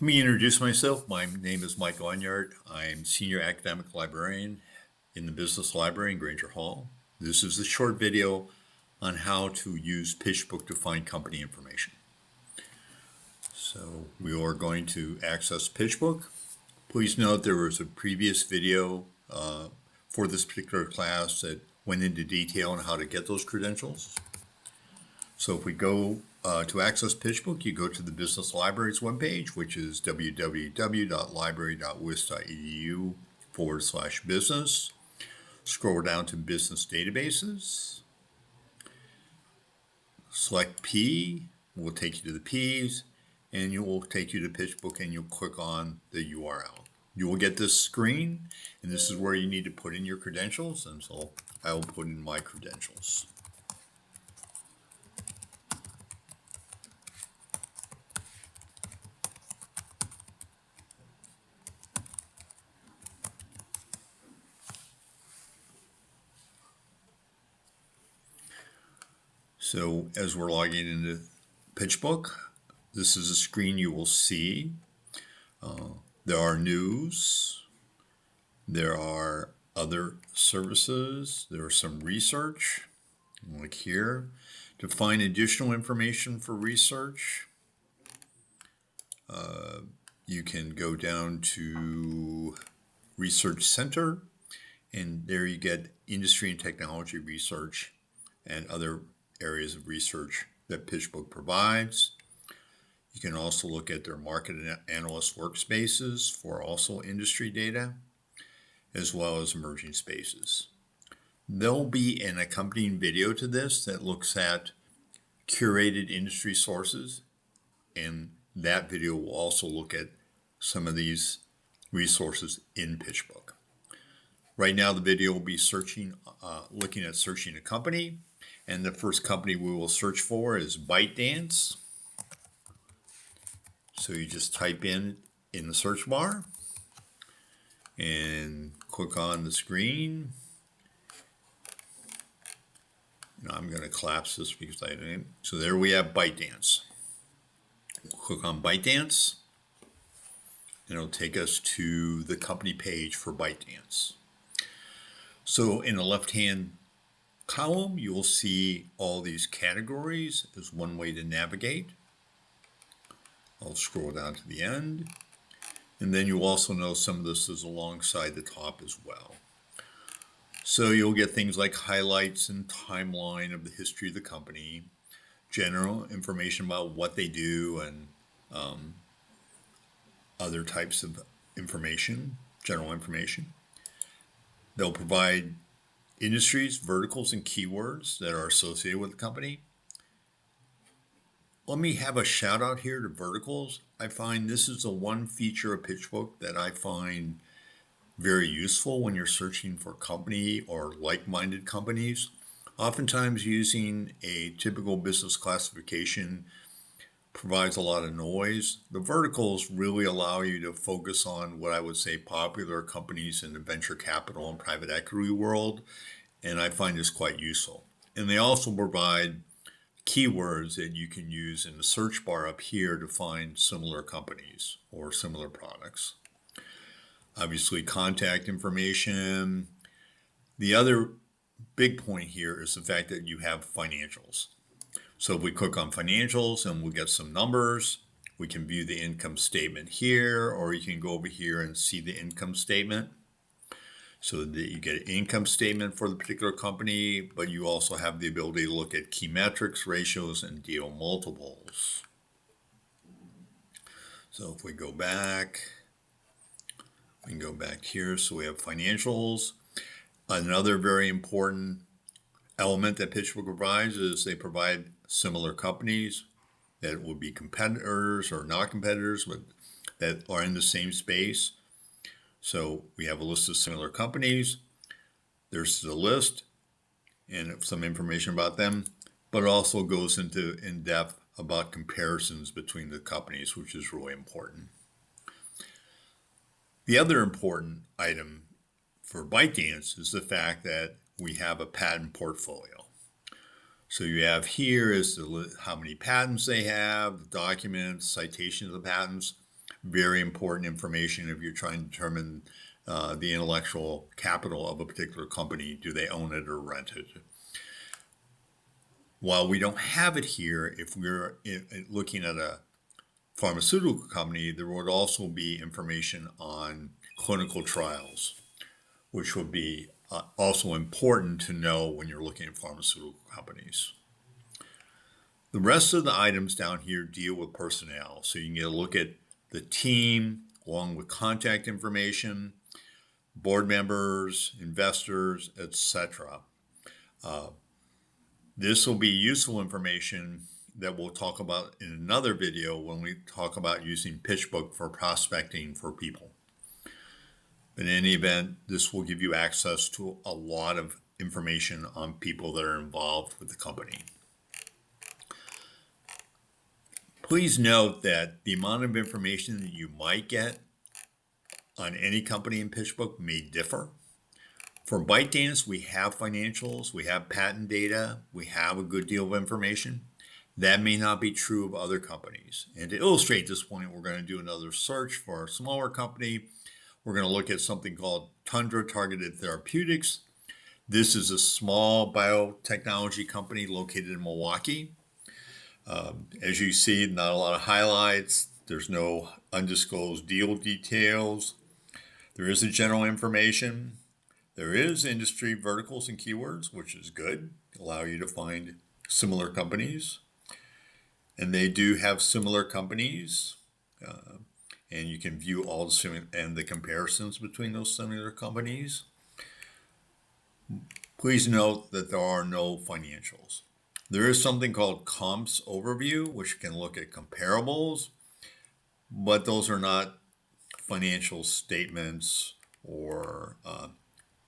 Let me introduce myself. My name is Michael Enyart. I'm Senior Academic Librarian in the Business Library in Granger Hall. This is a short video on how to use Pitchbook to find company information. So we are going to access Pitchbook. Please note there was a previous video for this particular class that went into detail on how to get those credentials. So if we go to access Pitchbook, you go to the Business Library's webpage, which is www.library.wis.edu/business. Scroll down to Business Databases. Select P, will take you to the P's, and it will take you to Pitchbook, and you'll click on the URL. You will get this screen, and this is where you need to put in your credentials, and so I will put in my credentials. So as we're logging into Pitchbook, this is a screen you will see. There are news, there are other services, there is some research, like here. To find additional information for research, you can go down to Research Center, and there you get industry and technology research and other areas of research that Pitchbook provides. You can also look at their market analyst workspaces for also industry data, as well as emerging spaces. There'll be an accompanying video to this that looks at curated industry sources, and that video will also look at some of these resources in Pitchbook. Right now, the video will be looking at searching a company, and the first company we will search for is ByteDance. So you just type in the search bar and click on the screen. Now I'm going to collapse this because I didn't. So there we have ByteDance. We'll click on ByteDance, and it'll take us to the company page for ByteDance. So in the left-hand column, you will see all these categories as one way to navigate. I'll scroll down to the end, and then you'll also know some of this is alongside the top as well. So you'll get things like highlights and timeline of the history of the company, general information about what they do, and other types of information, general information. They'll provide industries, verticals, and keywords that are associated with the company. Let me have a shout out here to verticals. I find this is the one feature of Pitchbook that I find very useful when you're searching for a company or like-minded companies. Oftentimes using a typical business classification provides a lot of noise. The verticals really allow you to focus on what I would say popular companies in the venture capital and private equity world, and I find this quite useful. And they also provide keywords that you can use in the search bar up here to find similar companies or similar products. Obviously, contact information. The other big point here is the fact that you have financials. So if we click on financials and we'll get some numbers, we can view the income statement here, or you can go over here and see the income statement. So that you get an income statement for the particular company, but you also have the ability to look at key metrics, ratios, and deal multiples. So if we go back, we can go back here. So we have financials. Another very important element that Pitchbook provides is they provide similar companies that would be competitors or not competitors, but that are in the same space. So we have a list of similar companies. There's the list and some information about them, but it also goes into in-depth about comparisons between the companies, which is really important. The other important item for ByteDance is the fact that we have a patent portfolio. So you have here is how many patents they have, the documents, citations of the patents, very important information if you're trying to determine the intellectual capital of a particular company. Do they own it or rent it? While we don't have it here, if we're looking at a pharmaceutical company, there would also be information on clinical trials, which would be also important to know when you're looking at pharmaceutical companies. The rest of the items down here deal with personnel, so you can get a look at the team along with contact information, board members, investors, etc. This will be useful information that we'll talk about in another video when we talk about using Pitchbook for prospecting for people. In any event, this will give you access to a lot of information on people that are involved with the company. Please note that the amount of information that you might get on any company in Pitchbook may differ. For ByteDance, we have financials, we have patent data, we have a good deal of information. That may not be true of other companies. And to illustrate this point, we're going to do another search for a smaller company. We're going to look at something called Tundra Targeted Therapeutics. This is a small biotechnology company located in Milwaukee. As you see, not a lot of highlights. There's no undisclosed deal details. There isn't general information. There is industry verticals and keywords, which is good, allow you to find similar companies. And they do have similar companies, and you can view all the comparisons between those similar companies. Please note that there are no financials. There is something called Comps Overview, which can look at comparables, but those are not financial statements or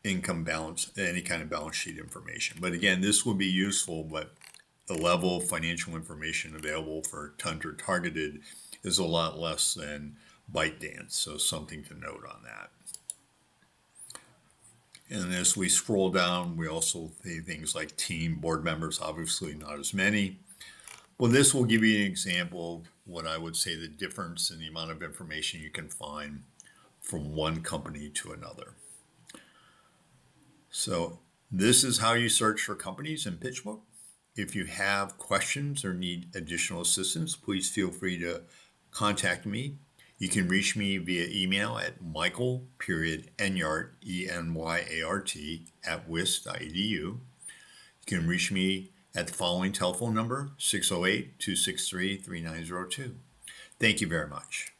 income balance, any kind of balance sheet information. But again, this would be useful, but the level of financial information available for Tundra Targeted is a lot less than ByteDance, so something to note on that. And as we scroll down, we also see things like team, board members, obviously not as many. Well, this will give you an example of what I would say the difference in the amount of information you can find from one company to another. So this is how you search for companies in Pitchbook. If you have questions or need additional assistance, please feel free to contact me. You can reach me via email at michael.enyart, E-N-Y-A-R-T, @wisc.edu. You can reach me at the following telephone number, 608-263-3902. Thank you very much.